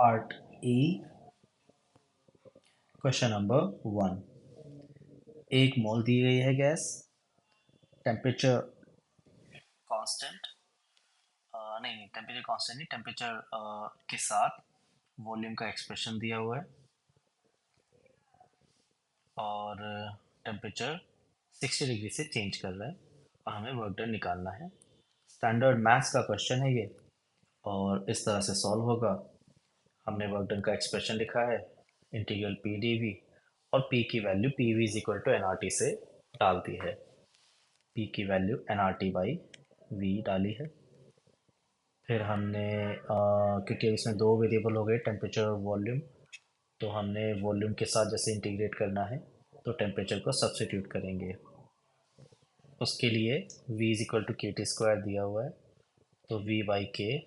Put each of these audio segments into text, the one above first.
Part A question number 1। एक मोल दी गई है गैस, टेम्परेचर कांस्टेंट, नहीं टेम्परेचर कांस्टेंट नहीं, टेम्परेचर के साथ वॉल्यूम का एक्सप्रेशन दिया हुआ है और टेम्परेचर 60 डिग्री से चेंज कर रहा है और हमें वर्क डन निकालना है। स्टैंडर्ड मैथ्स का क्वेश्चन है ये और इस तरह से सॉल्व होगा। हमने वर्क डन का एक्सप्रेशन लिखा है, इंटीग्रल पी डी वी, और पी की value P V is equal to N R T से डाल दी है। पी की value N R T by V डाली है। फिर हमने क्योंकि इसमें दो वेरिएबल हो गए, टेम्परेचर और वॉल्यूम, तो हमने वॉल्यूम के साथ जैसे इंटीग्रेट करना है तो टेम्परेचर को सब्स्टिट्यूट करेंगे। उसके लिए v इज इक्वल टू के टी स्क्वायर दिया हुआ है, तो v बाई के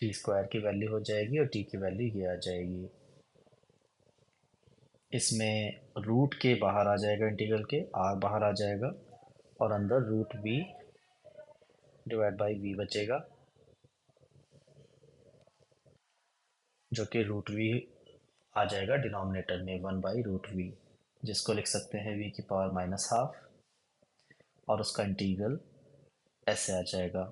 टी स्क्वायर की वैल्यू हो जाएगी और t की वैल्यू ये आ जाएगी। इसमें रूट के बाहर आ जाएगा, इंटीग्रल के r बाहर आ जाएगा और अंदर root v divide by v बचेगा, जो कि रूट वी आ जाएगा डिनोमिनेटर में 1/√v, जिसको लिख सकते हैं v की पावर माइनस हाफ और उसका इंटीग्रल ऐसे आ जाएगा।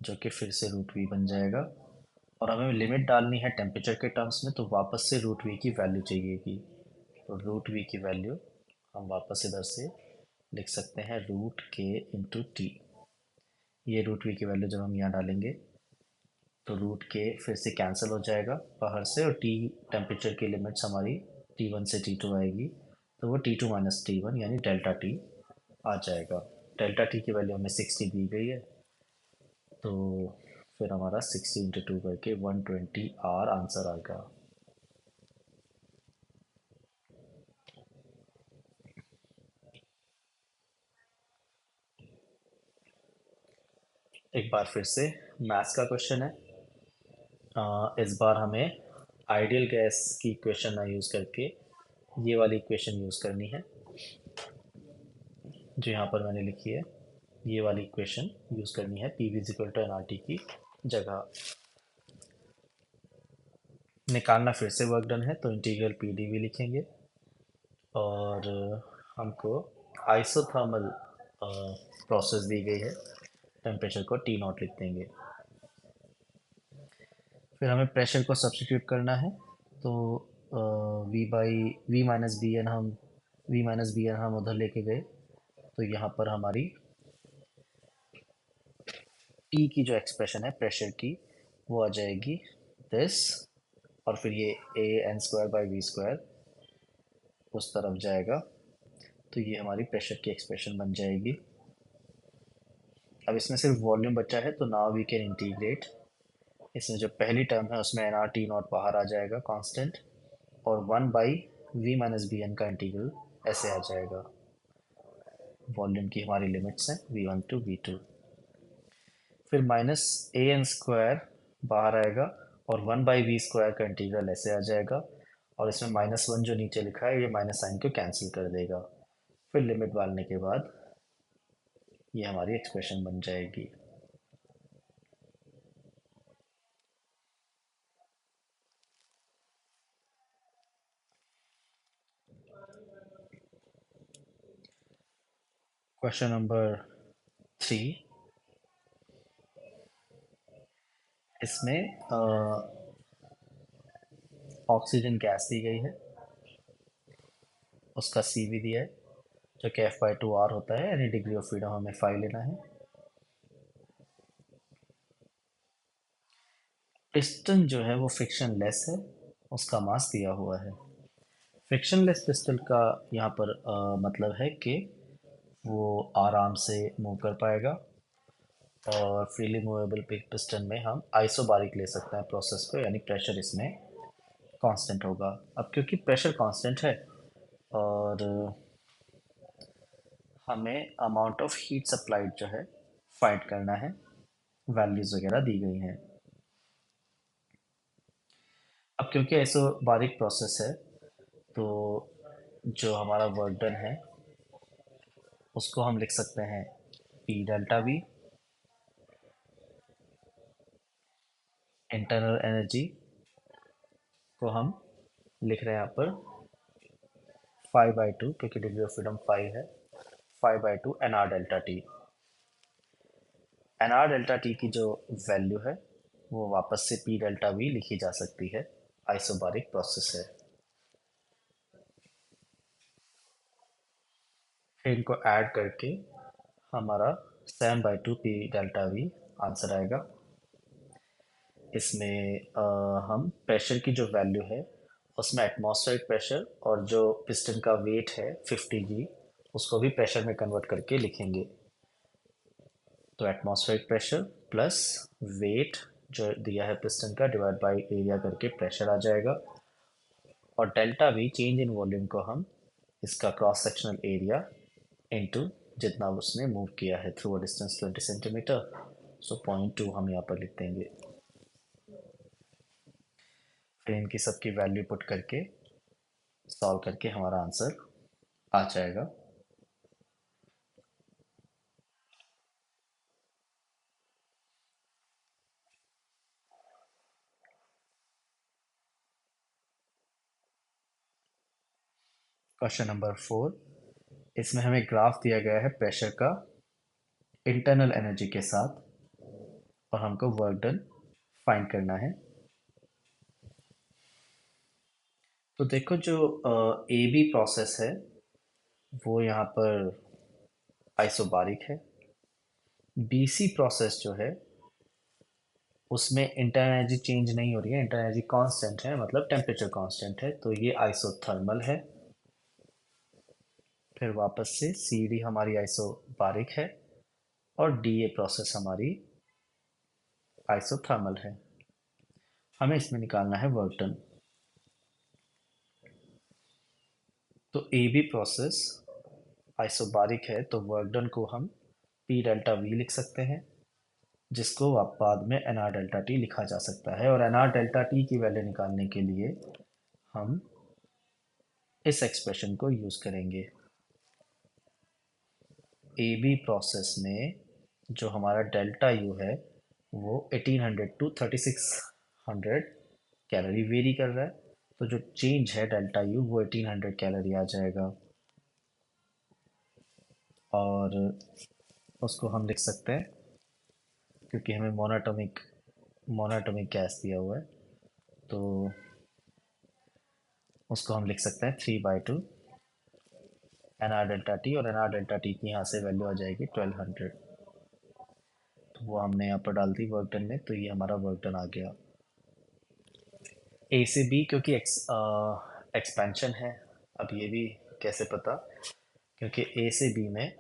जो कि फिर से रूट वी बन जाएगा और हमें लिमिट डालनी है टेम्परेचर के टर्म्स में, तो वापस से रूट वी की वैल्यू चाहिएगी। तो रूट वी की वैल्यू हम वापस इधर से लिख सकते हैं रूट के इंटू टी। ये रूट वी की वैल्यू जब हम यहाँ डालेंगे तो रूट के फिर से कैंसिल हो जाएगा बाहर से, और टी टेम्परेचर की लिमिट्स हमारी T1 से T2 आएगी, तो वो T2 माइनस T1 यानी डेल्टा टी आ जाएगा। डेल्टा टी की वैल्यू हमें 60 दी गई है, तो फिर हमारा 60 इंटू टू करके 120 R आंसर आएगा। एक बार फिर से मैथ्स का क्वेश्चन है। इस बार हमें आइडियल गैस की इक्वेशन ना यूज़ करके ये वाली इक्वेशन यूज़ करनी है, जो यहाँ पर मैंने लिखी है। ये वाली इक्वेशन यूज़ करनी है P V equal to N R T की जगह। निकालना फिर से वर्क डन है, तो इंटीग्रल पी डी वी लिखेंगे और हमको आइसोथर्मल प्रोसेस दी गई है, टेम्परेचर को टी नॉट लिख देंगे। फिर हमें प्रेशर को सब्स्टिट्यूट करना है, तो V by V minus B N हम उधर लेके गए, तो यहाँ पर हमारी टी की जो एक्सप्रेशन है प्रेशर की वो आ जाएगी दिस, और फिर ये A N square by V square उस तरफ जाएगा, तो ये हमारी प्रेशर की एक्सप्रेशन बन जाएगी। अब इसमें सिर्फ वॉल्यूम बचा है, तो नाउ वी कैन इंटीग्रेट। इसमें जो पहली टर्म है उसमें एन आर टी नॉट बाहर आ जाएगा कांस्टेंट, और 1/v-bn का इंटीग्रल ऐसे आ जाएगा। वॉल्यूम की हमारी लिमिट्स हैं v1 टू v2। फिर माइनस ए एन स्क्वायर बाहर आएगा और 1/v² का इंटीग्रल ऐसे आ जाएगा, और इसमें -1 जो नीचे लिखा है ये माइनस साइन को कैंसिल कर देगा। फिर लिमिट डालने के बाद ये हमारी एक्सप्रेशन बन जाएगी। Question number 3। इसमें ऑक्सीजन गैस दी गई है, उसका सी भी दिया है, जो कि F/2R होता है, यानी डिग्री ऑफ फ्रीडम हमें 5 लेना है। पिस्टन जो है वो फ्रिक्शन लेस है, उसका मास दिया हुआ है। फ्रिक्शन लेस पिस्टन का यहाँ पर मतलब है कि वो आराम से मूव कर पाएगा, और फ्रीली मूवेबल पिस्टन में हम आइसोबारिक ले सकते हैं प्रोसेस को, यानी प्रेशर इसमें कांस्टेंट होगा। अब क्योंकि प्रेशर कांस्टेंट है और हमें अमाउंट ऑफ हीट सप्लाइड जो है फाइंड करना है, वैल्यूज़ वगैरह दी गई हैं। अब क्योंकि आइसोबारिक प्रोसेस है, तो जो हमारा वर्क डन है उसको हम लिख सकते हैं P delta we internal energy को हम लिख रहे हैं यहाँ पर 5/2, क्योंकि डिग्री ऑफ फ्रीडम 5 है, 5/2 N R delta T. N R delta T की जो वैल्यू है वो वापस से पी डेल्टा वी लिखी जा सकती है, आइसोबारिक प्रोसेस है। फिर इनको ऐड करके हमारा 7/2 पी डेल्टा वी आंसर आएगा। इसमें हम प्रेशर की जो वैल्यू है उसमें एटमॉस्फेरिक प्रेशर और जो पिस्टन का वेट है 50 g, उसको भी प्रेशर में कन्वर्ट करके लिखेंगे। तो एटमॉस्फेरिक प्रेशर प्लस वेट जो दिया है पिस्टन का डिवाइड बाय एरिया करके प्रेशर आ जाएगा। और delta we change in volume को हम इसका क्रॉस सेक्शनल एरिया इनटू जितना उसने मूव किया है थ्रू अ डिस्टेंस 20 सेंटीमीटर, सो 0.2 हम यहाँ पर लिख देंगे। फिर इनकी सबकी वैल्यू पुट करके सॉल्व करके हमारा आंसर आ जाएगा। क्वेश्चन नंबर 4, इसमें हमें ग्राफ दिया गया है प्रेशर का इंटरनल एनर्जी के साथ और हमको वर्क डन फाइंड करना है। तो देखो जो ए बी प्रोसेस है वो यहाँ पर आइसोबारिक है। बी सी प्रोसेस जो है उसमें इंटरनल एनर्जी चेंज नहीं हो रही है, इंटरनल एनर्जी कांस्टेंट है, मतलब टेम्परेचर कांस्टेंट है, तो ये आइसोथर्मल है। फिर वापस से सी डी हमारी आइसोबारिक है और डी ए प्रोसेस हमारी आइसोथर्मल है। हमें इसमें निकालना है वर्क डन। तो ए बी प्रोसेस आइसोबारिक है तो वर्क डन को हम पी डेल्टा वी लिख सकते हैं, जिसको आप बाद में एन आर डेल्टा टी लिखा जा सकता है। और एन आर डेल्टा टी की वैल्यू निकालने के लिए हम इस एक्सप्रेशन को यूज़ करेंगे। ए बी प्रोसेस में जो हमारा डेल्टा यू है वो 1800 टू 3600 कैलोरी वेरी कर रहा है, तो जो चेंज है डेल्टा यू वो 1800 कैलोरी आ जाएगा। और उसको हम लिख सकते हैं, क्योंकि हमें मोनोटोमिक गैस दिया हुआ है, तो उसको हम लिख सकते हैं 3/2 एन आर डेल्टा टी, और एन आर डेल्टा टी की यहाँ से वैल्यू आ जाएगी 1200। तो वो हमने यहाँ पर डाल दी वर्क डन में, तो ये हमारा वर्क डन आ गया। ए से बी क्योंकि एक्सपेंशन है, अब ये भी कैसे पता, क्योंकि ए से बी में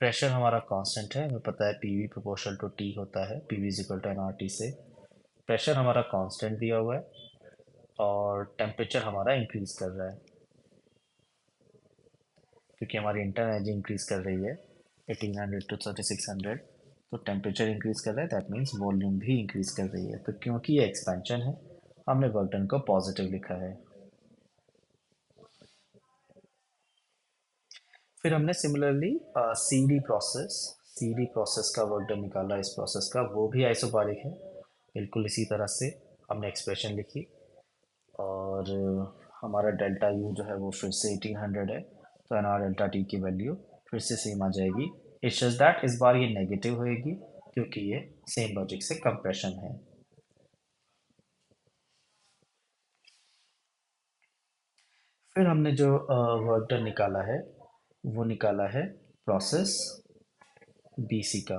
प्रेशर हमारा कांस्टेंट है, हमें पता है P V proportional to T होता है, P V is equal to N R T से। प्रेशर हमारा कांस्टेंट दिया हुआ है और टेम्परेचर हमारा इंक्रीज कर रहा है, क्योंकि हमारी इंटरनल एनर्जी इंक्रीज कर रही है 1800 टू 3600, तो टेम्परेचर इंक्रीज कर रहा है, दैट मीन्स वॉल्यूम भी इंक्रीज कर रही है। तो क्योंकि ये एक्सपेंशन है हमने वर्क डन को पॉजिटिव लिखा है। फिर हमने सिमिलरली सी डी प्रोसेस का वर्क डन निकाला इस प्रोसेस का, वो भी आइसोबारिक है। बिल्कुल इसी तरह से हमने एक्सप्रेशन लिखी और हमारा डेल्टा यू जो है वो फिर से 1800 है, तो एन आर डेल्टा टी की वैल्यू फिर से सेम आ जाएगी। इट्स जस्ट दैट इस बार ये नेगेटिव होएगी, क्योंकि ये सेम लॉजिक से कंप्रेशन है। फिर हमने जो वर्क डन निकाला है वो निकाला है प्रोसेस बीसी का।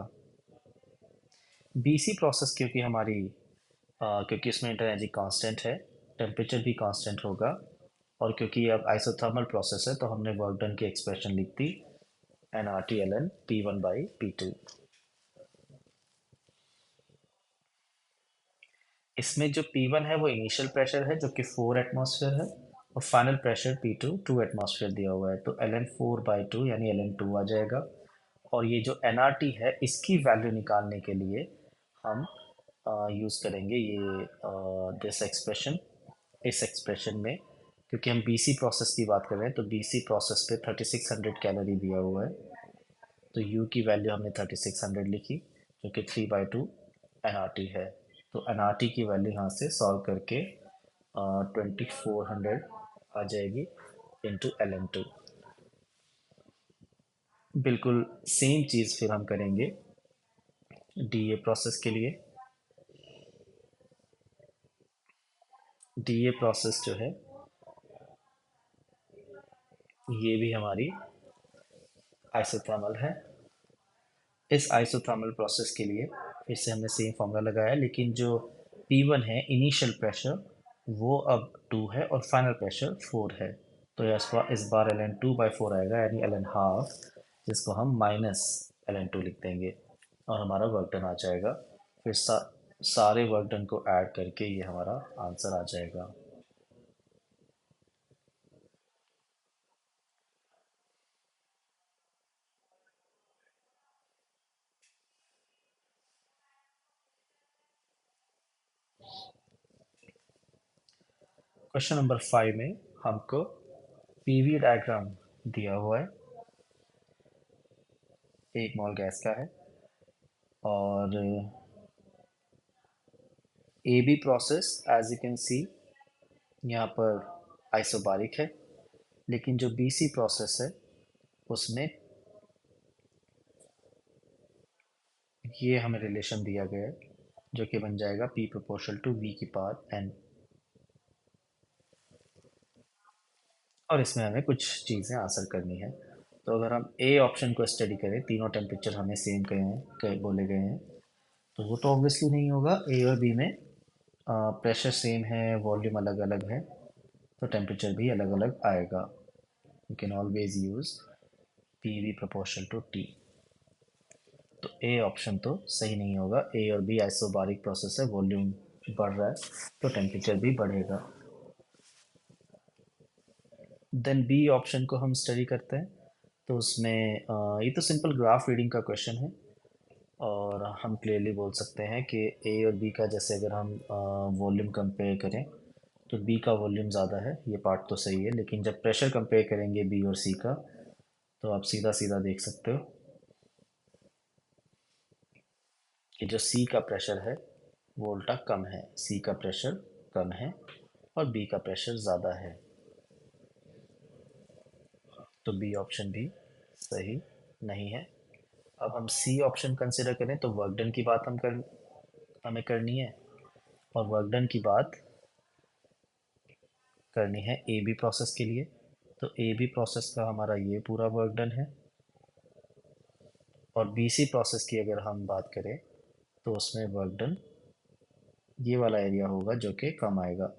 बीसी प्रोसेस क्योंकि क्योंकि इसमें इंटर एनर्जी कांस्टेंट है, टेम्परेचर भी कांस्टेंट होगा, और क्योंकि ये अब आइसोथर्मल प्रोसेस है तो हमने वर्क डन की एक्सप्रेशन लिख दी N R T L N P1/P2। इसमें जो P1 है वो इनिशियल प्रेशर है जो कि 4 एटमॉस्फेयर है, और फाइनल प्रेशर P2 2 एटमॉस्फेयर दिया हुआ है, तो एल एन 4/2 यानी एल एन 2 आ जाएगा। और ये जो एन आर टी है इसकी वैल्यू निकालने के लिए हम यूज़ करेंगे ये दिस एक्सप्रेशन। इस एक्सप्रेशन में क्योंकि हम बीसी प्रोसेस की बात कर रहे हैं तो बीसी प्रोसेस पे 3600 कैलोरी दिया हुआ है, तो यू की वैल्यू हमने 3600 लिखी, जो कि 3/2 एन आर टी है। तो एनआरटी की वैल्यू यहाँ से सॉल्व करके 2400 आ जाएगी इंटू LN2। बिल्कुल सेम चीज़ फिर हम करेंगे डीए प्रोसेस के लिए। डीए प्रोसेस जो है ये भी हमारी आइसोथर्मल है। इस आइसोथर्मल प्रोसेस के लिए फिर से हमने सेम फॉर्मूला लगाया, लेकिन जो P1 है इनिशियल प्रेशर वो अब 2 है और फाइनल प्रेशर 4 है। तो इस बार LN2/4 आएगा, यानी LN ½ जिसको हम माइनस LN2 लिख देंगे और हमारा वर्क डन आ जाएगा। फिर सारे वर्क डन को ऐड करके ये हमारा आंसर आ जाएगा। क्वेश्चन नंबर 5 में हमको पीवी डायग्राम दिया हुआ है, 1 मोल गैस का है और A B process as you can see यहाँ पर आइसोबारिक है, लेकिन जो बी सी प्रोसेस है उसमें ये हमें रिलेशन दिया गया है जो कि बन जाएगा P प्रोपोर्शनल टू V की पावर n। और इसमें हमें कुछ चीज़ें आंसर करनी है। तो अगर हम ए ऑप्शन को स्टडी करें, तीनों टेम्परेचर हमें सेम बोले गए हैं, तो वो तो ऑब्वियसली नहीं होगा। ए और बी में प्रेशर सेम है, वॉल्यूम अलग अलग है, तो टेम्परेचर भी अलग अलग आएगा। You can always use P V proportional to T. तो ए ऑप्शन तो सही नहीं होगा। ए और बी आइसोबारिक प्रोसेस है, वॉल्यूम बढ़ रहा है तो टेम्परेचर भी बढ़ेगा। देन बी ऑप्शन को हम स्टडी करते हैं, तो उसमें ये तो सिंपल ग्राफ रीडिंग का क्वेश्चन है और हम क्लियरली बोल सकते हैं कि ए और बी का जैसे अगर हम वॉल्यूम कंपेयर करें तो बी का वॉल्यूम ज़्यादा है, ये पार्ट तो सही है। लेकिन जब प्रेशर कंपेयर करेंगे बी और सी का, तो आप सीधा सीधा देख सकते हो कि जो सी का प्रेशर है वो उल्टा कम है, सी का प्रेशर कम है और बी का प्रेशर ज़्यादा है। तो बी ऑप्शन भी सही नहीं है। अब हम सी ऑप्शन कंसिडर करें तो वर्क डन की बात हमें करनी है, और वर्क डन की बात करनी है ए बी प्रोसेस के लिए। तो ए बी प्रोसेस का हमारा ये पूरा वर्क डन है, और बी सी प्रोसेस की अगर हम बात करें तो उसमें वर्क डन ये वाला एरिया होगा जो कि कम आएगा।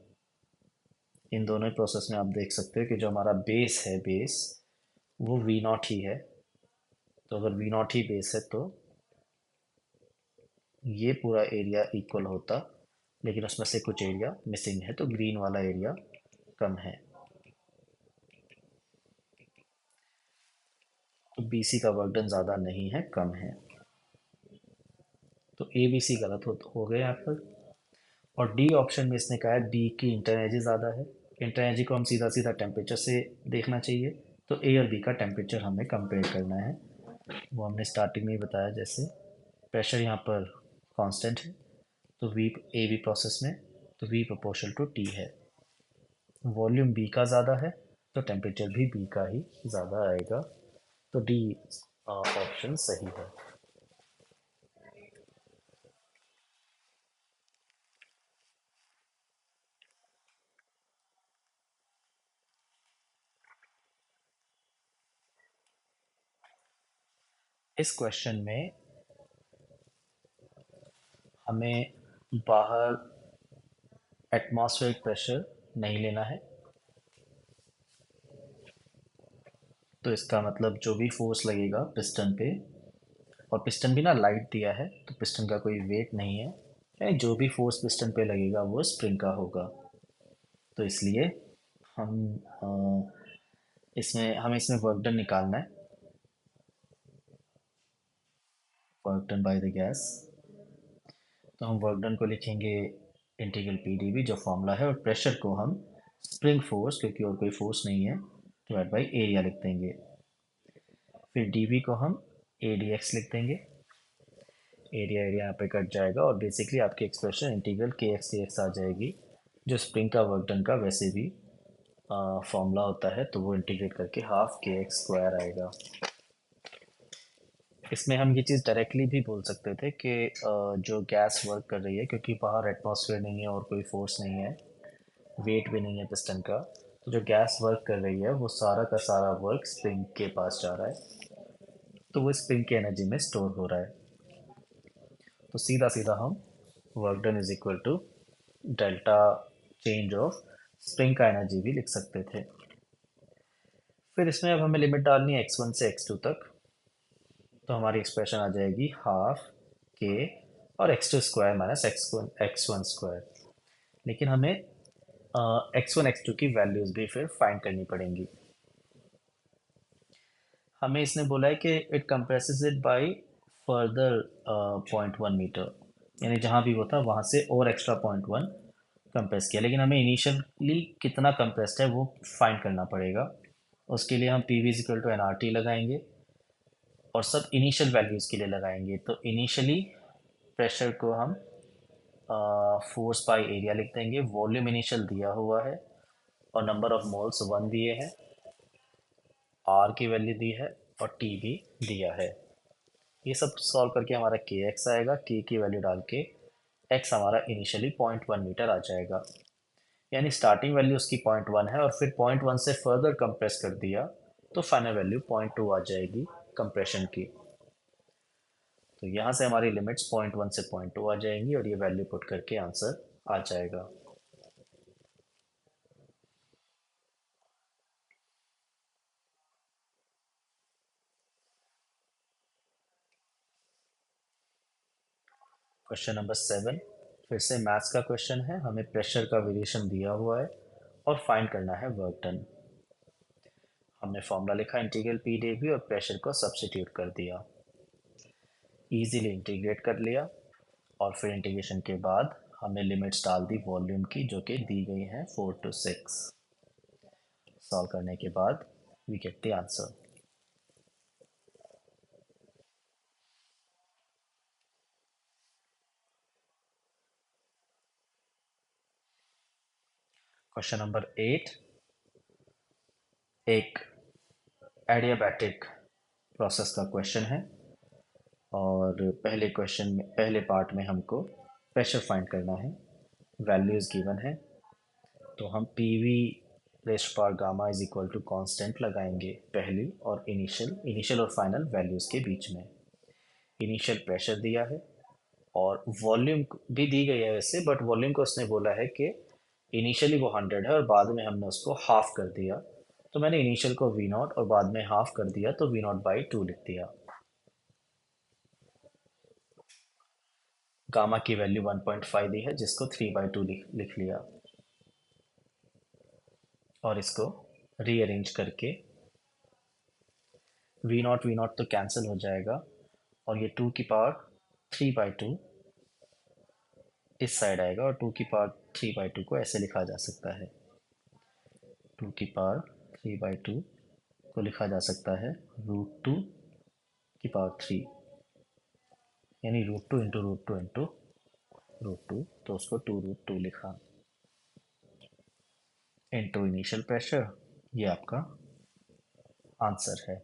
इन दोनों प्रोसेस में आप देख सकते हो कि जो हमारा बेस है, बेस वो वी नॉट ही है। तो अगर वी नॉट ही बेस है तो ये पूरा एरिया इक्वल होता, लेकिन उसमें से कुछ एरिया मिसिंग है, तो ग्रीन वाला एरिया कम है। तो BC का वर्क डन ज़्यादा नहीं है, कम है। तो ABC गलत हो गए यहाँ पर। और डी ऑप्शन में इसने कहा है बी की इंटर एनर्जी ज़्यादा है। इंटर एनर्जी को हम सीधा सीधा टेम्परेचर से देखना चाहिए, तो ए और बी का टेम्परेचर हमें कंपेयर करना है। वो हमने स्टार्टिंग में ही बताया, जैसे प्रेशर यहाँ पर कांस्टेंट है तो वी ए बी प्रोसेस में, तो वी प्रोपोर्शनल टू टी है। वॉल्यूम बी का ज़्यादा है तो टेम्परेचर भी बी का ही ज़्यादा आएगा। तो डी ऑप्शन सही है। इस क्वेश्चन में हमें बाहर एटमॉस्फेरिक प्रेशर नहीं लेना है, तो इसका मतलब जो भी फोर्स लगेगा पिस्टन पे, और पिस्टन भी ना लाइट दिया है तो पिस्टन का कोई वेट नहीं है, यानी जो भी फोर्स पिस्टन पे लगेगा वो स्प्रिंग का होगा। तो इसलिए हम हमें इसमें वर्क डन निकालना है, work done by the gas. तो हम वर्क डन को लिखेंगे इंटीग्रल पी डी वी जो फॉर्मूला है, और प्रेशर को हम स्प्रिंग फोर्स, क्योंकि और कोई फोर्स नहीं है, डिवाइड बाई एरिया लिख देंगे। फिर डी वी को हम ए डी एक्स लिख देंगे। एरिया एरिया यहाँ पे कट जाएगा और बेसिकली आपकी एक्सप्रेशन इंटीग्रल के एक्स डी एक्स आ जाएगी, जो स्प्रिंग का वर्क डन का वैसे भी फॉर्मूला होता है, तो वो इंटीग्रेट करके हाफ के एक्स स्क्वायर आएगा। इसमें हम ये चीज़ डायरेक्टली भी बोल सकते थे कि जो गैस वर्क कर रही है, क्योंकि बाहर एटमॉस्फेयर नहीं है और कोई फोर्स नहीं है, वेट भी नहीं है पिस्टन का, तो जो गैस वर्क कर रही है वो सारा का सारा वर्क स्प्रिंग के पास जा रहा है, तो वो स्प्रिंग की एनर्जी में स्टोर हो रहा है। तो सीधा सीधा हम work done is equal to delta change of spring का एनर्जी भी लिख सकते थे। फिर इसमें अब हमें लिमिट डालनी है x1 से x2 तक, तो हमारी एक्सप्रेशन आ जाएगी हाफ के और x2 square minus x1 square. लेकिन हमें x1 x2 की वैल्यूज भी फिर फाइंड करनी पड़ेंगी। हमें इसने बोला है कि it compresses it by further 0.1 metre, यानी जहाँ भी वो था वहाँ से और एक्स्ट्रा 0.1 कंप्रेस किया, लेकिन हमें इनिशियली कितना कंप्रेस्ड है वो फाइंड करना पड़ेगा। उसके लिए हम P V is equal to N R T लगाएंगे और सब इनिशियल वैल्यूज़ के लिए लगाएंगे। तो इनिशियली प्रेशर को हम फोर्स बाई एरिया लिख देंगे, वॉल्यूम इनिशियल दिया हुआ है और नंबर ऑफ मोल्स 1 दिए हैं, आर की वैल्यू दी है और टी भी दिया है। ये सब सॉल्व करके हमारा के एक्स आएगा, के की वैल्यू डाल के एक्स हमारा इनिशियली 0.1 मीटर आ जाएगा, यानी स्टार्टिंग वैल्यू उसकी 0.1 है और फिर 0.1 से फर्दर कंप्रेस कर दिया तो फाइनल वैल्यू 0.2 आ जाएगी कंप्रेशन की। तो यहाँ से हमारी लिमिट्स 0.1 से 0.2 आ जाएंगी और ये वैल्यू पुट करके आंसर आ जाएगा। क्वेश्चन नंबर 7 फिर से मैथ्स का क्वेश्चन है। हमें प्रेशर का वेरिएशन दिया हुआ है और फाइंड करना है वर्क डन। हमने फॉर्मूला लिखा इंटीग्रल पी डी वी और प्रेशर को सब्स्टिट्यूट कर दिया, इजीली इंटीग्रेट कर लिया और फिर इंटीग्रेशन के बाद हमने लिमिट्स डाल दी वॉल्यूम की, जो कि दी गई हैं 4 to 6। सॉल्व करने के बाद we get the answer. Question number 8 एक एडियाबैटिक प्रोसेस का क्वेश्चन है और पहले क्वेश्चन में पहले पार्ट में हमको प्रेशर फाइंड करना है, वैल्यूज़ गिवन है, तो हम P V rest power gamma is equal to constant लगाएंगे पहली और इनिशियल और फाइनल वैल्यूज़ के बीच में। इनिशियल प्रेशर दिया है और वॉल्यूम भी दी गई है वैसे, बट वॉल्यूम को उसने बोला है कि इनिशियली वो 100 है और बाद में हमने उसको हाफ कर दिया, तो मैंने इनिशियल को वी नॉट और बाद में हाफ कर दिया तो वी नॉट बाई 2 लिख दिया। गामा की वैल्यू 1.5 दी है, जिसको 3/2 लिख लिया और इसको रीअरेंज करके वी नॉट तो कैंसिल हो जाएगा और ये 2 की पावर 3/2 इस साइड आएगा और 2 की पावर 3/2 को ऐसे लिखा जा सकता है, 2 की पावर 3/2 को लिखा जा सकता है √2 की पावर 3, यानी √2 इंटू √2 इंटू √2, तो उसको 2√2 लिखा इंटू इनिशियल प्रेशर। ये आपका आंसर है।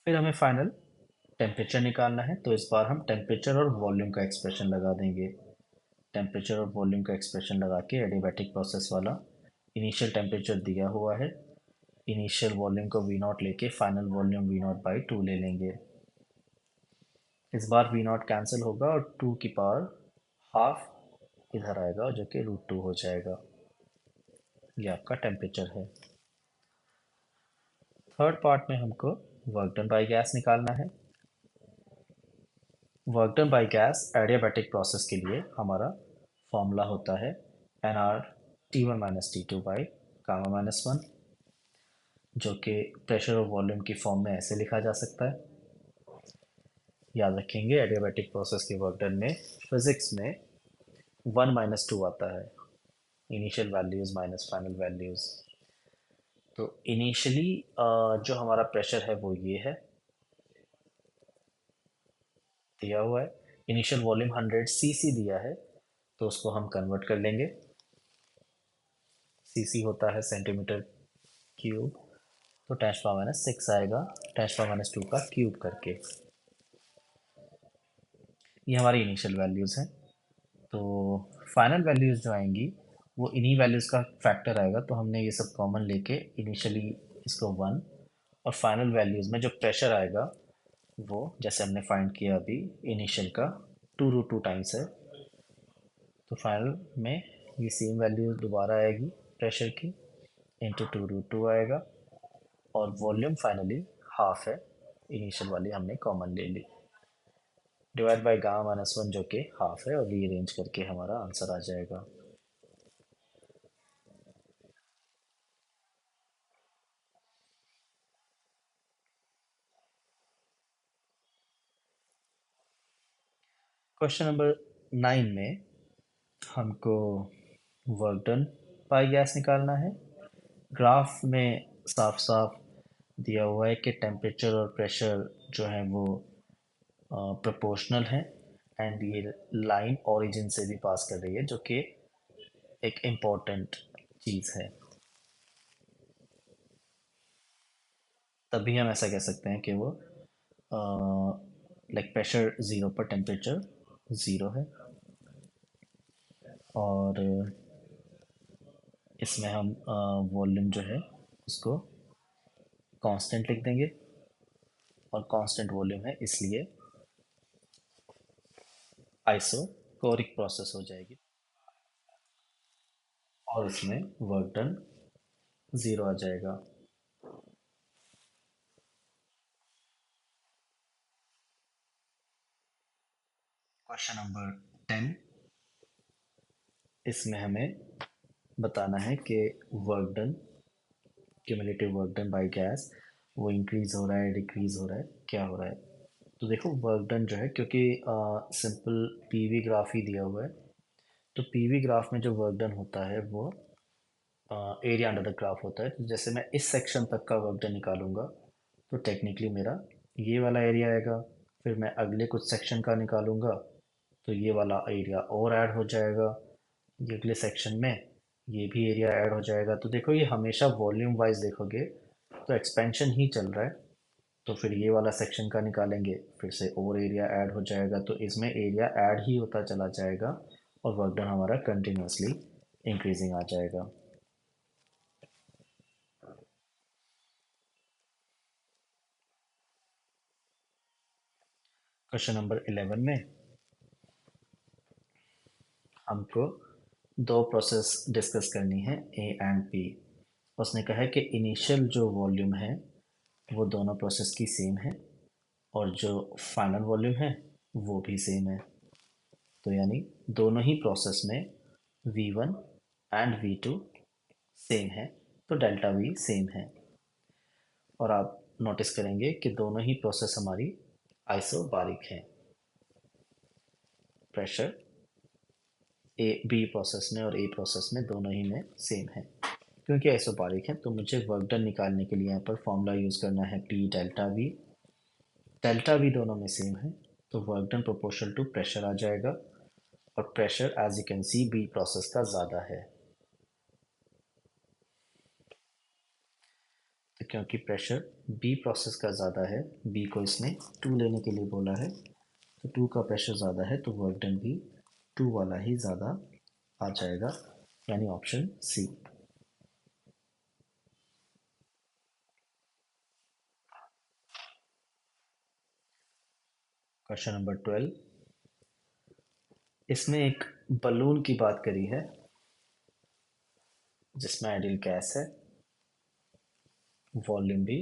फिर हमें फाइनल टेम्परेचर निकालना है, तो इस बार हम टेम्परेचर और वॉल्यूम का एक्सप्रेशन लगा देंगे। टेम्परेचर और वॉल्यूम का एक्सप्रेशन लगा के एडियाबैटिक प्रोसेस वाला इनिशियल टेम्परेचर दिया हुआ है, इनिशियल वॉल्यूम को वी नॉट लेके final volume we not by 2 ले लेंगे। इस बार वी नॉट कैंसिल होगा और 2 की पावर हाफ इधर आएगा जो कि √2 हो जाएगा। ये आपका टेम्परेचर है। थर्ड पार्ट में हमको वर्क डन बाय गैस निकालना है। Work done by gas adiabatic process के लिए हमारा फॉर्मूला होता है N R T1 minus T2 by gamma minus 1, जो कि प्रेशर और वॉल्यूम की फॉर्म में ऐसे लिखा जा सकता है। याद रखेंगे एडियाबैटिक प्रोसेस के वर्क डन में फिजिक्स में 1 - 2 आता है, initial values minus final values. तो इनिशियली जो हमारा प्रेशर है वो ये है दिया हुआ है। इनिशियल वॉल्यूम 100 सीसी दिया है, तो उसको हम कन्वर्ट कर लेंगे। सीसी होता है सेंटीमीटर क्यूब, तो 10⁻⁶ आएगा 10⁻² का क्यूब करके। ये हमारी इनिशियल वैल्यूज़ हैं। तो फाइनल वैल्यूज़ जो आएंगी वो इन्हीं वैल्यूज़ का फैक्टर आएगा, तो हमने ये सब कॉमन लेके इनिशियली इसको 1, और फाइनल वैल्यूज़ में जो प्रेशर आएगा वो जैसे हमने फाइंड किया अभी इनिशियल का 2√2 टाइम्स है, तो फाइनल में ये सेम वैल्यू दोबारा आएगी प्रेशर की, इंटू 2√2 आएगा, और वॉल्यूम फाइनली हाफ है, इनिशियल वाली हमने कॉमन ले ली, डिवाइड बाय गामा-1 जो कि हाफ है, और रीअरेंज करके हमारा आंसर आ जाएगा। क्वेश्चन नंबर 9 में हमको वर्क डन बाय गैस निकालना है। ग्राफ में साफ साफ दिया हुआ है कि टेम्परेचर और प्रेशर जो है वो प्रोपोर्शनल है, एंड ये लाइन ओरिजिन से भी पास कर रही है, जो कि एक इम्पॉर्टेंट चीज़ है। तभी हम ऐसा कह सकते हैं कि वो लाइक प्रेशर ज़ीरो पर टेम्परेचर ज़ीरो है, और इसमें हम वॉल्यूम जो है उसको कांस्टेंट लिख देंगे, और कांस्टेंट वॉल्यूम है इसलिए आइसोकोरिक प्रोसेस हो जाएगी, और इसमें वर्क डन ज़ीरो आ जाएगा। क्वेश्चन नंबर 10, इसमें हमें बताना है कि work done, cumulative work done by gas, वो इंक्रीज हो रहा है, डिक्रीज हो रहा है, क्या हो रहा है। तो देखो वर्क डन जो है, क्योंकि सिंपल पीवी ग्राफ ही दिया हुआ है, तो पीवी ग्राफ में जो वर्क डन होता है वो एरिया अंडर द ग्राफ होता है। तो जैसे मैं इस सेक्शन तक का वर्क डन निकालूंगा, तो टेक्निकली मेरा ये वाला एरिया आएगा, फिर मैं अगले कुछ सेक्शन का निकालूंगा तो ये वाला एरिया और ऐड हो जाएगा, ये अगले सेक्शन में ये भी एरिया ऐड हो जाएगा। तो देखो ये हमेशा वॉल्यूम वाइज देखोगे तो एक्सपेंशन ही चल रहा है, तो फिर ये वाला सेक्शन का निकालेंगे फिर से और एरिया ऐड हो जाएगा, तो इसमें एरिया ऐड ही होता चला जाएगा, और वर्क डन हमारा कंटिन्यूसली इंक्रीजिंग आ जाएगा। क्वेश्चन नंबर 11 में हमको दो प्रोसेस डिस्कस करनी है, ए एंड बी। उसने कहा है कि इनिशियल जो वॉल्यूम है वो दोनों प्रोसेस की सेम है, और जो फाइनल वॉल्यूम है वो भी सेम है, तो यानी दोनों ही प्रोसेस में V1 एंड V2 सेम है, तो डेल्टा V सेम है। और आप नोटिस करेंगे कि दोनों ही प्रोसेस हमारी आइसोबारिक है, प्रेशर ए बी प्रोसेस में और ए प्रोसेस में दोनों ही में सेम है। क्योंकि आइसोबारिक है तो मुझे वर्क डन निकालने के लिए यहाँ पर फॉर्मूला यूज़ करना है P delta V। Delta V दोनों में सेम है, तो work done proportional to pressure आ जाएगा, और pressure as you can see B process का ज़्यादा है। तो क्योंकि प्रेशर बी प्रोसेस का ज़्यादा है, बी को इसने 2 लेने के लिए बोला है, तो 2 का प्रेशर ज़्यादा है, तो वर्क डन भी 2 वाला ही ज़्यादा आ जाएगा, यानी ऑप्शन सी। क्वेश्चन नंबर 12, इसमें एक बलून की बात करी है जिसमें आइडियल गैस है, वॉल्यूम भी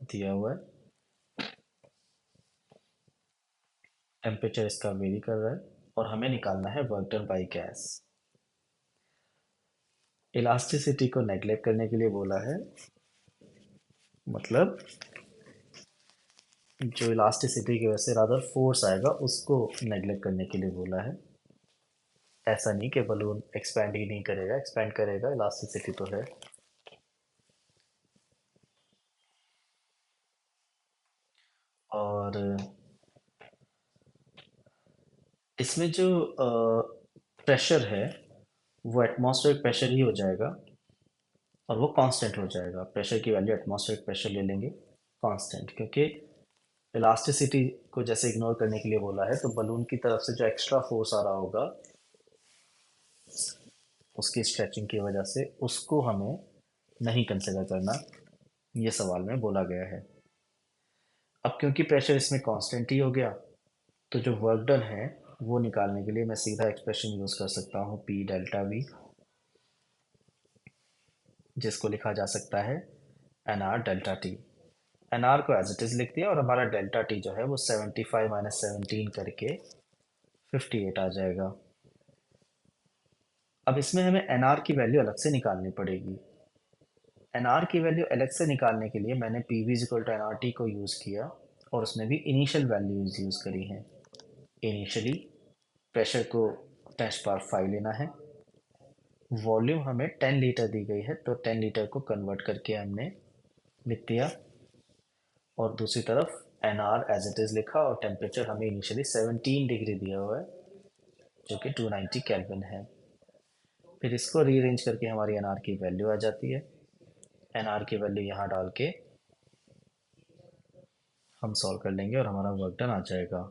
दिया हुआ है, टेम्परेचर इसका वेरी कर रहा है, और हमें निकालना है work done by gas. Elasticity को नेग्लेक्ट करने के लिए बोला है, मतलब जो इलास्टिसिटी की वजह से रादर फोर्स आएगा उसको नेग्लेक्ट करने के लिए बोला है। ऐसा नहीं कि बलून एक्सपैंड ही नहीं करेगा, एक्सपैंड करेगा, इलास्टिसिटी तो है। और इसमें जो प्रेशर है वो एटमॉस्फेरिक प्रेशर ही हो जाएगा और वो कांस्टेंट हो जाएगा। प्रेशर की वैल्यू एटमॉस्फेरिक प्रेशर ले लेंगे कांस्टेंट, क्योंकि इलास्टिसिटी को जैसे इग्नोर करने के लिए बोला है, तो बलून की तरफ से जो एक्स्ट्रा फोर्स आ रहा होगा उसकी स्ट्रेचिंग की वजह से, उसको हमें नहीं कंसिडर करना, ये सवाल में बोला गया है। अब क्योंकि प्रेशर इसमें कांस्टेंट ही हो गया, तो जो वर्क डन है वो निकालने के लिए मैं सीधा एक्सप्रेशन यूज कर सकता हूँ पी डेल्टा वी, जिसको लिखा जा सकता है N R delta T. N R को एज इट इज लिख दिया और हमारा डेल्टा टी जो है वो 75 माइनस 17 करके 58 आ जाएगा। अब इसमें हमें एन आर की वैल्यू अलग से निकालनी पड़ेगी। एन आर की वैल्यू अलग से निकालने के लिए मैंने P V equal to N R T को यूज़ किया और उसमें भी इनिशियल वैल्यूज यूज़ करी हैं। इनिशियली प्रेशर को 10⁵ लेना है, वॉल्यूम हमें 10 लीटर दी गई है तो 10 लीटर को कन्वर्ट करके हमने लिख दिया, और दूसरी तरफ N R as it is लिखा, और टेम्परेचर हमें इनिशियली 17 डिग्री दिया हुआ है जो कि 290 केल्विन है। फिर इसको रीअरेंज करके हमारी एन आर की वैल्यू आ जाती है। एन आर की वैल्यू यहाँ डाल के हम सॉल्व कर लेंगे और हमारा वर्क डन आ जाएगा।